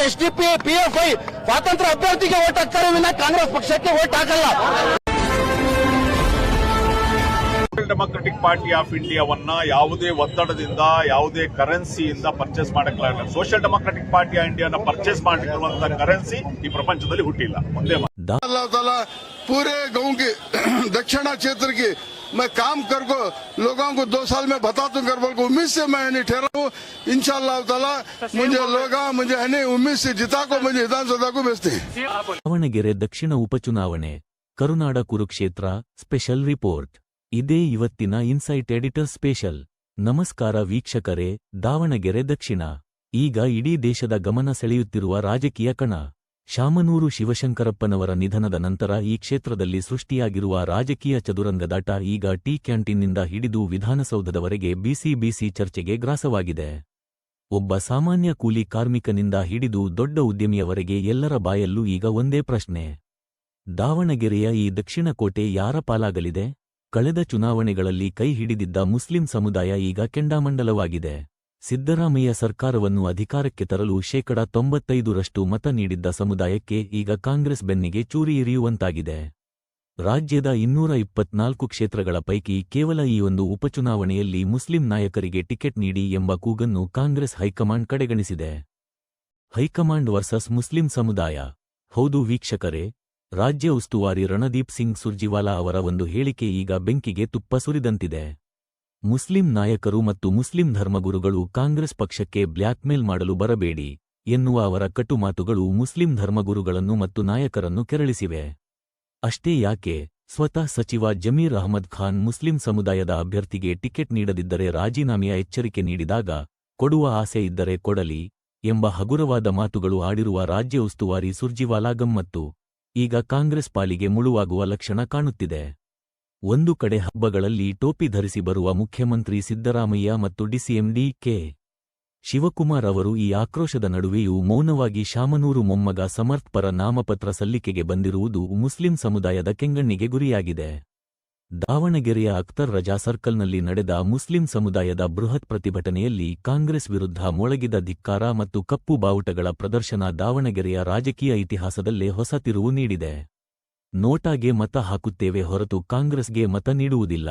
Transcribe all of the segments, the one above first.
SDP PFI ಸ್ವಾತಂತ್ರ್ಯ ಅಭ್ಯರ್ಥಿಗೆ vote ಹಾಕ್ತಾರೆ ವಿನ ಕಾಂಗ್ರೆಸ್ ಪಕ್ಷಕ್ಕೆ ಓಟ್ ಹಾಕಲ್ಲ. ಡೆಮಾಕ್ರೆಟಿಕ್ ಪಾರ್ಟಿ ಆಫ್ ಇಂಡಿಯಾವನ್ನ ಯಾವುದೇ ಒತ್ತಡದಿಂದ ಯಾವುದೇ ಕರೆನ್ಸಿಯಿಂದ ಪರ್ಚೇಸ್ ಮಾಡಕ್ಕಾಗಲ್ಲ. ಸೋಷಿಯಲ್ ಡೆಮಾಕ್ರೆಟಿಕ್ ಪಾರ್ಟಿ ಆಫ್ ಇಂಡಿಯಾನ ಪರ್ಚೇಸ್ ಮಾಡಿರುವಂತಹ ಕರೆನ್ಸಿ ಈ ಪ್ರಪಂಚದಲ್ಲಿ ಹುಟ್ಟಿಲ್ಲ. ಒಂದೇ अल्लाह ताला पूरे गांव के दक्षिणा क्षेत्र की मैं काम कर को लोगों को 2 साल में बता दूं कर बोल को उम्मीद से मैं नहीं ठहरा हूँ. इंशाअल्लाह ताला मुझे लोग मुझे उम्मीद से जिता को मुझे विधानसभा को भेजते हैं. ದಾವಣಗೆರೆ ದಕ್ಷಿಣ ಉಪಚುನಾವಣೆ ಕರುನಾಡ ಕುರುಕ್ಷೇತ್ರ ಸ್ಪೆಷಲ್ ರಿಪೋರ್ಟ್. ಇದೇ ಇವತ್ತಿನ ಇನ್ಸೈಟ್ ಎಡಿಟರ್ ಸ್ಪೆಷಲ್. ನಮಸ್ಕಾರ ವೀಕ್ಷಕರೇ. ದಾವಣಗೆರೆ ದಕ್ಷಿಣ ಈಗ ಇಡೀ ದೇಶದ ಗಮನ ಸೆಳೆಯುತ್ತಿರುವ ರಾಜಕೀಯ ಕಣ. ಶಾಮನೂರು ಶಿವಶಂಕರಪ್ಪನವರ ನಿಧನದ ನಂತರ ಈ ಕ್ಷೇತ್ರದಲ್ಲಿ ಸೃಷ್ಟಿಯಾಗಿರುವ ರಾಜಕೀಯ ಚದುರಂಗದಾಟ ಈಗ ಟೀ ಕ್ಯಾಂಟೀನ್ನಿಂದ ಹಿಡಿದು ವಿಧಾನಸೌಧದವರೆಗೆ ಬಿಸಿ ಚರ್ಚೆಗೆ ಗ್ರಾಸವಾಗಿದೆ. ಒಬ್ಬ ಸಾಮಾನ್ಯ ಕೂಲಿ ಕಾರ್ಮಿಕನಿಂದ ಹಿಡಿದು ದೊಡ್ಡ ಉದ್ಯಮಿಯವರೆಗೆ ಎಲ್ಲರ ಬಾಯಲ್ಲೂ ಈಗ ಒಂದೇ ಪ್ರಶ್ನೆ. ದಾವಣಗೆರೆಯ ಈ ದಕ್ಷಿಣ ಕೋಟೆ ಯಾರ ಪಾಲಾಗಲಿದೆ? ಕಳೆದ ಚುನಾವಣೆಗಳಲ್ಲಿ ಕೈ ಹಿಡಿದಿದ್ದ ಮುಸ್ಲಿಂ ಸಮುದಾಯ ಈಗ ಕೆಂಡಾಮಂಡಲವಾಗಿದೆ. ಸಿದ್ದರಾಮಯ್ಯ ಸರ್ಕಾರವನ್ನು ಅಧಿಕಾರಕ್ಕೆ ತರಲು 95% ಮತ ನೀಡಿದ್ದ ಸಮುದಾಯಕ್ಕೆ ಈಗ ಕಾಂಗ್ರೆಸ್ ಬೆನ್ನಿಗೆ ಚೂರಿ ಇರಿಯುವಂತಾಗಿದೆ. ರಾಜ್ಯದ 224 ಕ್ಷೇತ್ರಗಳ ಪೈಕಿ ಕೇವಲ ಈ ಒಂದು ಉಪಚುನಾವಣೆಯಲ್ಲಿ ಮುಸ್ಲಿಂ ನಾಯಕರಿಗೆ ಟಿಕೆಟ್ ನೀಡಿ ಎಂಬ ಕೂಗನ್ನು ಕಾಂಗ್ರೆಸ್ ಹೈಕಮಾಂಡ್ ಕಡೆಗಣಿಸಿದೆ. ಹೈಕಮಾಂಡ್ ವರ್ಸಸ್ ಮುಸ್ಲಿಂ ಸಮುದಾಯ. ಹೌದು ವೀಕ್ಷಕರೇ, ರಾಜ್ಯ ಉಸ್ತುವಾರಿ ರಣದೀಪ್ ಸಿಂಗ್ ಸುರ್ಜಿವಾಲಾ ಅವರ ಒಂದು ಹೇಳಿಕೆ ಈಗ ಬೆಂಕಿಗೆ ತುಪ್ಪ ಸುರಿದಂತಿದೆ. ಮುಸ್ಲಿಂ ನಾಯಕರು ಮತ್ತು ಮುಸ್ಲಿಂ ಧರ್ಮಗುರುಗಳು ಕಾಂಗ್ರೆಸ್ ಪಕ್ಷಕ್ಕೆ ಬ್ಲ್ಯಾಕ್ಮೇಲ್ ಮಾಡಲು ಬರಬೇಡಿ ಎನ್ನುವ ಅವರ ಕಟು ಮಾತುಗಳು ಮುಸ್ಲಿಂ ಧರ್ಮಗುರುಗಳನ್ನು ಮತ್ತು ನಾಯಕರನ್ನು ಕೆರಳಿಸಿವೆ. ಅಷ್ಟೇ ಯಾಕೆ, ಸ್ವತಃ ಸಚಿವ ಜಮೀರ್ ಅಹಮದ್ ಖಾನ್ ಮುಸ್ಲಿಂ ಸಮುದಾಯದ ಅಭ್ಯರ್ಥಿಗೆ ಟಿಕೆಟ್ ನೀಡದಿದ್ದರೆ ರಾಜೀನಾಮೆಯ ಎಚ್ಚರಿಕೆ ನೀಡಿದಾಗ ಕೊಡುವ ಆಸೆ ಇದ್ದರೆ ಕೊಡಲಿ ಎಂಬ ಹಗುರವಾದ ಮಾತುಗಳು ಆಡಿರುವ ರಾಜ್ಯ ಉಸ್ತುವಾರಿ ಸುರ್ಜಿವಾಲಾ ಗಮ್ಮತ್ತು ಈಗ ಕಾಂಗ್ರೆಸ್ ಪಾಲಿಗೆ ಮುಳುವಾಗುವ ಲಕ್ಷಣ ಕಾಣುತ್ತಿದೆ. ಒಂದು ಕಡೆ ಹಬ್ಬಗಳಲ್ಲಿ ಟೋಪಿ ಧರಿಸಿ ಬರುವ ಮುಖ್ಯಮಂತ್ರಿ ಸಿದ್ದರಾಮಯ್ಯ ಮತ್ತು ಡಿಸಿಎಂ ಡಿ.ಕೆ. ಶಿವಕುಮಾರ್ ಅವರು ಈ ಆಕ್ರೋಶದ ನಡುವೆಯೂ ಮೌನವಾಗಿ ಶಾಮನೂರು ಮೊಮ್ಮಗ ಸಮರ್ಥ್ ಪರ ನಾಮಪತ್ರ ಸಲ್ಲಿಕೆಗೆ ಬಂದಿರುವುದು ಮುಸ್ಲಿಂ ಸಮುದಾಯದ ಕೆಂಗಣ್ಣಿಗೆ ಗುರಿಯಾಗಿದೆ. ದಾವಣಗೆರೆಯ ಅಖ್ತರ್ ರಜಾ ಸರ್ಕಲ್ನಲ್ಲಿ ನಡೆದ ಮುಸ್ಲಿಂ ಸಮುದಾಯದ ಬೃಹತ್ ಪ್ರತಿಭಟನೆಯಲ್ಲಿ ಕಾಂಗ್ರೆಸ್ ವಿರುದ್ಧ ಮೊಳಗಿದ ಧಿಕ್ಕಾರ ಮತ್ತು ಕಪ್ಪು ಬಾವುಟಗಳ ಪ್ರದರ್ಶನ ದಾವಣಗೆರೆಯ ರಾಜಕೀಯ ಇತಿಹಾಸದಲ್ಲೇ ಹೊಸ ತಿರುವು ನೀಡಿದೆ. ನೋಟಾಗೆ ಮತ ಹಾಕುತ್ತೇವೆ ಹೊರತು ಕಾಂಗ್ರೆಸ್ಗೆ ಮತ ನೀಡುವುದಿಲ್ಲ.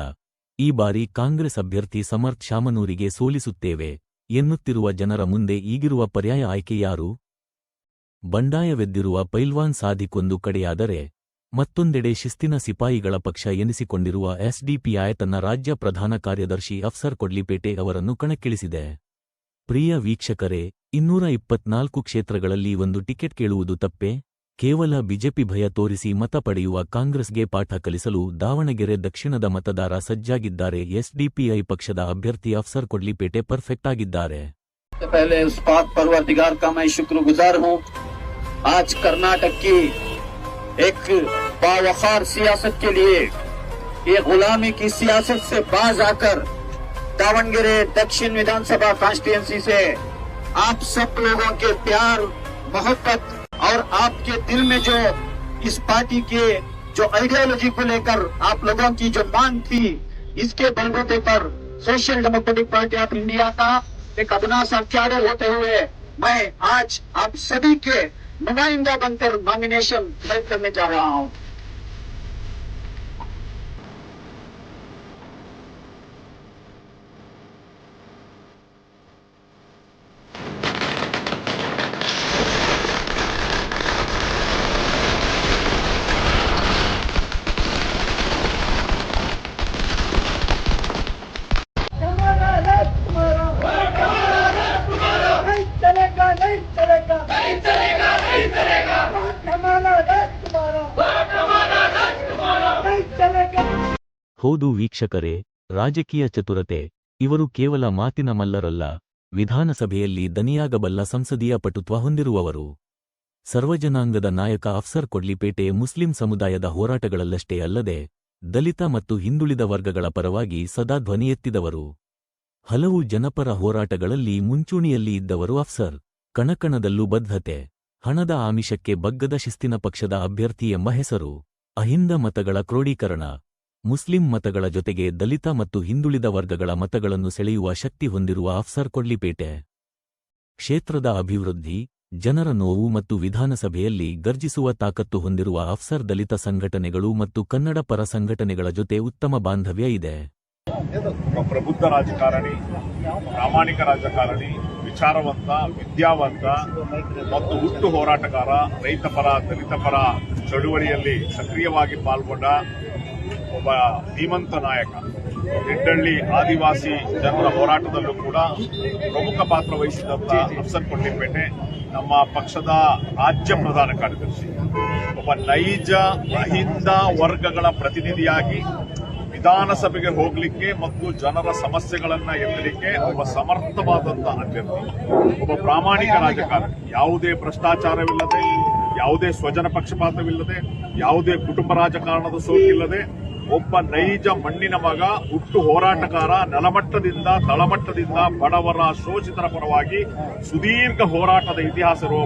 ಈ ಬಾರಿ ಕಾಂಗ್ರೆಸ್ ಅಭ್ಯರ್ಥಿ ಸಮರ್ಥ್ ಶಾಮನೂರಿಗೆ ಸೋಲಿಸುತ್ತೇವೆ ಎನ್ನುತ್ತಿರುವ ಜನರ ಮುಂದೆ ಈಗಿರುವ ಪರ್ಯಾಯ ಆಯ್ಕೆ ಯಾರು? ಬಂಡಾಯವೆದ್ದಿರುವ ಪೈಲ್ವಾನ್ ಸಾದಿಕ್ ಕಡೆಯಾದರೆ, ಮತ್ತೊಂದೆಡೆ ಶಿಸ್ತಿನ ಸಿಪಾಯಿಗಳ ಪಕ್ಷ ಎನಿಸಿಕೊಂಡಿರುವ ಎಸ್ಡಿಪಿಐ ತನ್ನ ರಾಜ್ಯ ಪ್ರಧಾನ ಕಾರ್ಯದರ್ಶಿ ಅಫ್ಸರ್ ಕೊಡ್ಲಿಪೇಟೆ ಅವರನ್ನು ಕಣಕ್ಕಿಳಿಸಿದೆ. ಪ್ರಿಯ ವೀಕ್ಷಕರೇ, 224 ಕ್ಷೇತ್ರಗಳಲ್ಲಿ ಒಂದು ಟಿಕೆಟ್ ಕೇಳುವುದು ತಪ್ಪೇ? ಕೇವಲ ಬಿಜೆಪಿ ಭಯ ತೋರಿಸಿ ಮತ ಪಡೆಯುವ ಕಾಂಗ್ರೆಸ್ಗೆ ಪಾಠ ಕಲಿಸಲು ದಾವಣಗೆರೆ ದಕ್ಷಿಣದ ಮತದಾರ ಸಜ್ಜಾಗಿದ್ದಾರೆ. ಎಸ್ಡಿಪಿಐ ಪಕ್ಷದ ಅಭ್ಯರ್ಥಿ ಅಫ್ಸರ್ ಕೊಡ್ಲಿಪೇಟೆ ಪರ್ಫೆಕ್ಟ್ ಆಗಿದ್ದಾರೆ. पहले उस पाक परवरदिगार का मैं शुक्रगुजार हूँ. आज कर्नाटक की एक बावखार सियासत के लिए ये गुलामी की सियासत से बाज आकर दावणगेरे दक्षिण विधानसभा कॉन्स्टिट्यूएंसी से आप सब लोगों के प्यार मोहब्बत और आपके दिल में जो इस पार्टी के जो आइडियोलॉजी को लेकर आप लोगों की जो मांग थी, इसके बलबूते पर social democratic party of India का एक अपना सा चार्टर होते हुए मैं आज आप सभी के नुमाइंदा बनकर नॉमिनेशन फाइल करने जा रहा हूँ. ಹೌದು ವೀಕ್ಷಕರೇ, ರಾಜಕೀಯ ಚತುರತೆ. ಇವರು ಕೇವಲ ಮಾತಿನ ಮಲ್ಲರಲ್ಲ, ವಿಧಾನಸಭೆಯಲ್ಲಿ ದನಿಯಾಗಬಲ್ಲ ಸಂಸದೀಯ ಪಟುತ್ವ ಹೊಂದಿರುವವರು. ಸರ್ವಜನಾಂಗದ ನಾಯಕ ಅಫ್ಸರ್ ಕೊಡ್ಲಿಪೇಟೆ ಮುಸ್ಲಿಂ ಸಮುದಾಯದ ಹೋರಾಟಗಳಲ್ಲಷ್ಟೇ ಅಲ್ಲದೆ ದಲಿತ ಮತ್ತು ಹಿಂದುಳಿದ ವರ್ಗಗಳ ಪರವಾಗಿ ಸದಾ ಧ್ವನಿ ಎತ್ತಿದವರು. ಹಲವು ಜನಪರ ಹೋರಾಟಗಳಲ್ಲಿ ಮುಂಚೂಣಿಯಲ್ಲಿ ಇದ್ದವರು ಅಫ್ಸರ್. ಕಣಕಣದಲ್ಲೂ ಬದ್ಧತೆ, ಹಣದ ಆಮಿಷಕ್ಕೆ ಬಗ್ಗದ ಶಿಸ್ತಿನ ಪಕ್ಷದ ಅಭ್ಯರ್ಥಿ ಎಂಬ ಹೆಸರು, ಅಹಿಂದ ಮತಗಳ ಕ್ರೋಢೀಕರಣ, ಮುಸ್ಲಿಂ ಮತಗಳ ಜೊತೆಗೆ ದಲಿತ ಮತ್ತು ಹಿಂದುಳಿದ ವರ್ಗಗಳ ಮತಗಳನ್ನು ಸೆಳೆಯುವ ಶಕ್ತಿ ಹೊಂದಿರುವ ಅಫ್ಸರ್ ಕೊಡ್ಲಿಪೇಟೆ ಕ್ಷೇತ್ರದ ಅಭಿವೃದ್ಧಿ, ಜನರ ನೋವು ಮತ್ತು ವಿಧಾನಸಭೆಯಲ್ಲಿ ಗರ್ಜಿಸುವ ತಾಕತ್ತು ಹೊಂದಿರುವ ಅಫ್ಸರ್ ದಲಿತ ಸಂಘಟನೆಗಳು ಮತ್ತು ಕನ್ನಡ ಪರ ಸಂಘಟನೆಗಳ ಜೊತೆ ಉತ್ತಮ ಬಾಂಧವ್ಯ ಇದೆ. ಒಬ್ಬ ಪ್ರಬುದ್ಧ ರಾಜಕಾರಣಿ, ಪ್ರಾಮಾಣಿಕ ರಾಜಕಾರಣಿ, ವಿಚಾರವಂತ, ವಿದ್ಯಾವಂತ ಮತ್ತು ಹುಟ್ಟು ಹೋರಾಟಗಾರ, ರೈತ ಪರ, ದಲಿತ ಪರ ಚಳುವಳಿಯಲ್ಲಿ ಸಕ್ರಿಯವಾಗಿ ಪಾಲ್ಗೊಂಡ ಒಬ್ಬ ಧೀಮಂತ ನಾಯಕ. ನಿಡ್ಡಳ್ಳಿ ಆದಿವಾಸಿ ಜನರ ಹೋರಾಟದಲ್ಲೂ ಕೂಡ ಪ್ರಮುಖ ಪಾತ್ರ ವಹಿಸಿದಂತ ಅಫ್ಸರ್ ಕೊಡ್ಲಿಪೇಟೆ ನಮ್ಮ ಪಕ್ಷದ ರಾಜ್ಯ ಪ್ರಧಾನ ಕಾರ್ಯದರ್ಶಿ. ಒಬ್ಬ ನೈಜ ಅಹಿಂದ ವರ್ಗಗಳ ಪ್ರತಿನಿಧಿಯಾಗಿ ವಿಧಾನಸಭೆಗೆ ಹೋಗಲಿಕ್ಕೆ ಮತ್ತು ಜನರ ಸಮಸ್ಯೆಗಳನ್ನ ಎತ್ತಲಿಕ್ಕೆ ಒಬ್ಬ ಸಮರ್ಥವಾದಂತಹ ಅಭ್ಯರ್ಥಿ, ಒಬ್ಬ ಪ್ರಾಮಾಣಿಕ ರಾಜಕಾರಣಿ, ಯಾವುದೇ ಭ್ರಷ್ಟಾಚಾರವಿಲ್ಲದೆ, ಯಾವುದೇ ಸ್ವಜನ ಪಕ್ಷಪಾತವಿಲ್ಲದೆ, ಯಾವುದೇ ಕುಟುಂಬ ರಾಜಕಾರಣದ ಸೋಕಿಲ್ಲದೆ ಒಬ್ಬ ನೈಜ ಮಣ್ಣಿನ ಮಗ, ಹುಟ್ಟು ಹೋರಾಟಗಾರ, ನೆಲಮಟ್ಟದಿಂದ ತಳಮಟ್ಟದಿಂದ ಬಡವರ ಶೋಷಿತರ ಪರವಾಗಿ ಸುದೀರ್ಘ ಹೋರಾಟದ ಇತಿಹಾಸ ಇರುವ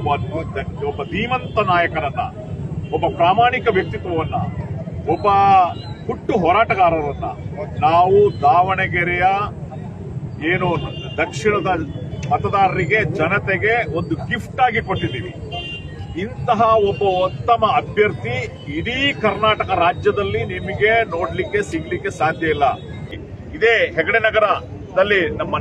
ಒಬ್ಬ ಧೀಮಂತ ನಾಯಕರನ್ನ, ಒಬ್ಬ ಪ್ರಾಮಾಣಿಕ ವ್ಯಕ್ತಿತ್ವವನ್ನ, ಒಬ್ಬ ಹುಟ್ಟು ಹೋರಾಟಗಾರರನ್ನ ನಾವು ದಾವಣಗೆರೆಯ ಏನು ದಕ್ಷಿಣದ ಮತದಾರರಿಗೆ, ಜನತೆಗೆ ಒಂದು ಗಿಫ್ಟ್ ಆಗಿ ಕೊಟ್ಟಿದ್ದೀವಿ. ಇಂತಹ ಒಬ್ಬ ಉತ್ತಮ ಅಭ್ಯರ್ಥಿ ಇಡೀ ಕರ್ನಾಟಕ ರಾಜ್ಯದಲ್ಲಿ ನಿಮಗೆ ನೋಡ್ಲಿಕ್ಕೆ ಸಿಗ್ಲಿಕ್ಕೆ ಸಾಧ್ಯ ಇಲ್ಲ. ಇದೇ ಹೆಗಡೆ ನಗರದಲ್ಲಿ ನಮ್ಮ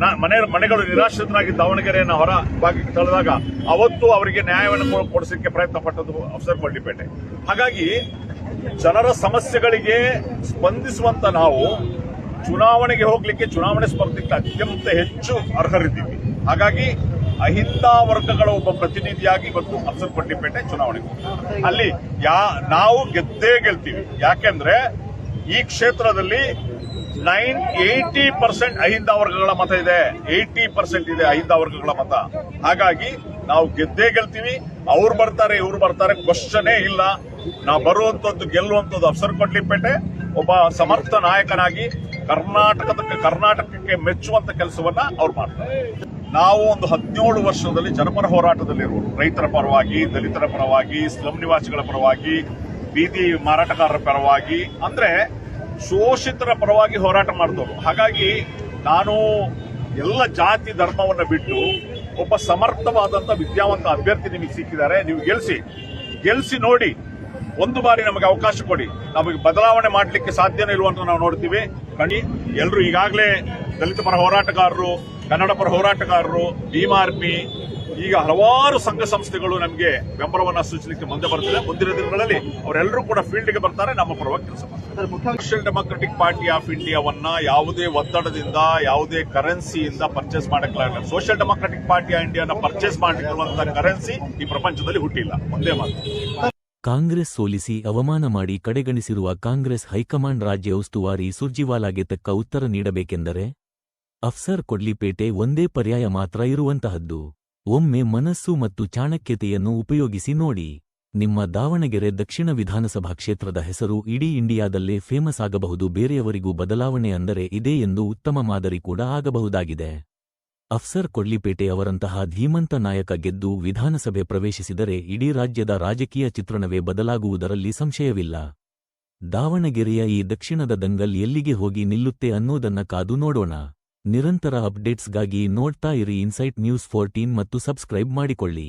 ಮನೆಗಳು ನಿರಾಶ್ರಿತರಾಗಿ ದಾವಣಗೆರೆಯನ್ನು ಹೊರ ಭಾಗಕ್ಕೆ ತಳೆದಾಗ ಅವತ್ತು ಅವರಿಗೆ ನ್ಯಾಯವನ್ನು ಕೊಡಿಸಲಿಕ್ಕೆ ಪ್ರಯತ್ನ ಪಟ್ಟದ್ದು ಅಫ್ಸರ್ ಕೊಡ್ಲಿಪೇಟೆ. ಹಾಗಾಗಿ ಜನರ ಸಮಸ್ಯೆಗಳಿಗೆ ಸ್ಪಂದಿಸುವಂತ ನಾವು ಚುನಾವಣೆಗೆ ಹೋಗ್ಲಿಕ್ಕೆ, ಚುನಾವಣೆ ಸ್ಪರ್ಧೆಗೆ ಅತ್ಯಂತ ಹೆಚ್ಚು ಅರ್ಹರಿದ್ದೀವಿ. ಹಾಗಾಗಿ ಅಹಿಂದ ವರ್ಗಗಳ ಒಬ್ಬ ಪ್ರತಿನಿಧಿಯಾಗಿ ಇವತ್ತು ಅಫ್ಸರ್ ಕೊಡ್ಲಿಪೇಟೆ ಚುನಾವಣೆಗೆ ಹೋಗ್ತೀವಿ. ಅಲ್ಲಿ ನಾವು ಗೆದ್ದೇ ಗೆಲ್ತೀವಿ. ಯಾಕೆಂದ್ರೆ ಈ ಕ್ಷೇತ್ರದಲ್ಲಿ 80% ಅಹಿಂದ ವರ್ಗಗಳ ಮತ ಇದೆ, 80% ಇದೆ ಅಹಿಂದ ವರ್ಗಗಳ ಮತ. ಹಾಗಾಗಿ ನಾವು ಗೆದ್ದೇ ಗೆಲ್ತೀವಿ. ಅವ್ರು ಬರ್ತಾರೆ, ಇವ್ರು ಬರ್ತಾರೆ, ಕ್ವಶನೇ ಇಲ್ಲ. ನಾವು ಬರುವಂತದ್ದು, ಗೆಲ್ಲುವಂತದ್ದು ಅಫ್ಸರ್ ಕೊಡ್ಲಿಪೇಟೆ. ಒಬ್ಬ ಸಮರ್ಥ ನಾಯಕನಾಗಿ ಕರ್ನಾಟಕಕ್ಕೆ ಮೆಚ್ಚುವಂತ ಕೆಲಸವನ್ನ ಅವ್ರು ಮಾಡ್ತಾರೆ. ನಾವು ಒಂದು 17 ವರ್ಷದಲ್ಲಿ ಜನಪರ ಹೋರಾಟದಲ್ಲಿರುವುದು, ರೈತರ ಪರವಾಗಿ, ದಲಿತರ ಪರವಾಗಿ, ಸ್ಲಂ ನಿವಾಸಿಗಳ ಪರವಾಗಿ, ಬೀದಿ ಮಾರಾಟಗಾರರ ಪರವಾಗಿ, ಅಂದ್ರೆ ಶೋಷಿತರ ಪರವಾಗಿ ಹೋರಾಟ ಮಾಡಿದವರು. ಹಾಗಾಗಿ ನಾನು ಎಲ್ಲ ಜಾತಿ ಧರ್ಮವನ್ನ ಬಿಟ್ಟು ಒಬ್ಬ ಸಮರ್ಥವಾದಂತ ವಿದ್ಯಾವಂತ ಅಭ್ಯರ್ಥಿ ನಿಮಗೆ ಸಿಕ್ಕಿದ್ದಾರೆ. ನೀವು ಗೆಲ್ಸಿ ನೋಡಿ. ಒಂದು ಬಾರಿ ನಮಗೆ ಅವಕಾಶ ಕೊಡಿ. ನಮಗೆ ಬದಲಾವಣೆ ಮಾಡಲಿಕ್ಕೆ ಸಾಧ್ಯನೇ ಇರುವಂತ ನಾವು ನೋಡ್ತೀವಿ. ಎಲ್ಲರೂ ಈಗಾಗಲೇ ದಲಿತ ಪರ ಹೋರಾಟಗಾರರು, ಕನ್ನಡ ಪರ ಹೋರಾಟಗಾರರು, ಡಿಮಾರ್ಪಿ, ಈಗ ಹಲವಾರು ಸಂಘ ಸಂಸ್ಥೆಗಳು ನಮಗೆ ಬೆಂಬಲವನ್ನು ಸೂಚಿಸಲಿಕ್ಕೆ ಮುಂದೆ ಬರ್ತಿದೆ. ಮುಂದಿನ ದಿನಗಳಲ್ಲಿ ಅವರೆಲ್ಲರೂ ಕೂಡ ಫೀಲ್ಡ್ಗೆ ಬರ್ತಾರೆ, ನಮ್ಮ ಪರವಾಗಿ ಕೆಲಸ ಮಾಡ್ತಾರೆ. ಸೋಷಿಯಲ್ ಡೆಮೊಕ್ರೆಟಿಕ್ ಪಾರ್ಟಿ ಆಫ್ ಇಂಡಿಯಾವನ್ನ ಯಾವುದೇ ಒತ್ತಡದಿಂದ, ಯಾವುದೇ ಕರೆನ್ಸಿಯಿಂದ ಪರ್ಚೇಸ್ ಮಾಡಕ್ಕಾಗಲ್ಲ. ಸೋಷಿಯಲ್ ಡೆಮೊಕ್ರೆಟಿಕ್ ಪಾರ್ಟಿ ಆಫ್ ಇಂಡಿಯಾನ ಪರ್ಚೇಸ್ ಮಾಡಿರುವಂತಹ ಕರೆನ್ಸಿ ಈ ಪ್ರಪಂಚದಲ್ಲಿ ಹುಟ್ಟಿಲ್ಲ. ಒಂದೇ ಮಾತು. ಕಾಂಗ್ರೆಸ್ ಸೋಲಿಸಿ ಅವಮಾನ ಮಾಡಿ ಕಡೆಗಣಿಸಿರುವ ಕಾಂಗ್ರೆಸ್ ಹೈಕಮಾಂಡ್ ರಾಜ್ಯ ಉಸ್ತುವಾರಿ ಸುರ್ಜಿವಾಲಾಗೆ ತಕ್ಕ ಉತ್ತರ ನೀಡಬೇಕೆಂದರೆ ಅಫ್ಸರ್ ಕೊಡ್ಲಿಪೇಟೆ ಒಂದೇ ಪರ್ಯಾಯ ಮಾತ್ರ ಇರುವಂತಹದ್ದು. ಒಮ್ಮೆ ಮನಸ್ಸು ಮತ್ತು ಚಾಣಕ್ಯತೆಯನ್ನು ಉಪಯೋಗಿಸಿ ನೋಡಿ. ನಿಮ್ಮ ದಾವಣಗೆರೆ ದಕ್ಷಿಣ ವಿಧಾನಸಭಾ ಕ್ಷೇತ್ರದ ಹೆಸರು ಇಡೀ ಇಂಡಿಯಾದಲ್ಲೇ ಫೇಮಸ್ ಆಗಬಹುದು. ಬೇರೆಯವರಿಗೂ ಬದಲಾವಣೆ ಅಂದರೆ ಇದೇ ಎಂದು ಉತ್ತಮ ಮಾದರಿ ಕೂಡ ಆಗಬಹುದಾಗಿದೆ. ಅಫ್ಸರ್ ಕೊಡ್ಲಿಪೇಟೆ ಅವರಂತಹ ಧೀಮಂತ ನಾಯಕ ಗೆದ್ದು ವಿಧಾನಸಭೆ ಪ್ರವೇಶಿಸಿದರೆ ಇಡೀ ರಾಜ್ಯದ ರಾಜಕೀಯ ಚಿತ್ರಣವೇ ಬದಲಾಗುವುದರಲ್ಲಿ ಸಂಶಯವಿಲ್ಲ. ದಾವಣಗೆರೆಯ ಈ ದಕ್ಷಿಣದ ದಂಗಲ್ ಎಲ್ಲಿಗೆ ಹೋಗಿ ನಿಲ್ಲುತ್ತೆ ಅನ್ನೋದನ್ನ ಕಾದು ನೋಡೋಣ. ನಿರಂತರ ಅಪ್ಡೇಟ್ಸ್ಗಾಗಿ ನೋಡ್ತಾ ಇರಿ ಇನ್ಸೈಟ್ ನ್ಯೂಸ್ 14 ಮತ್ತು ಸಬ್ಸ್ಕ್ರೈಬ್ ಮಾಡಿಕೊಳ್ಳಿ.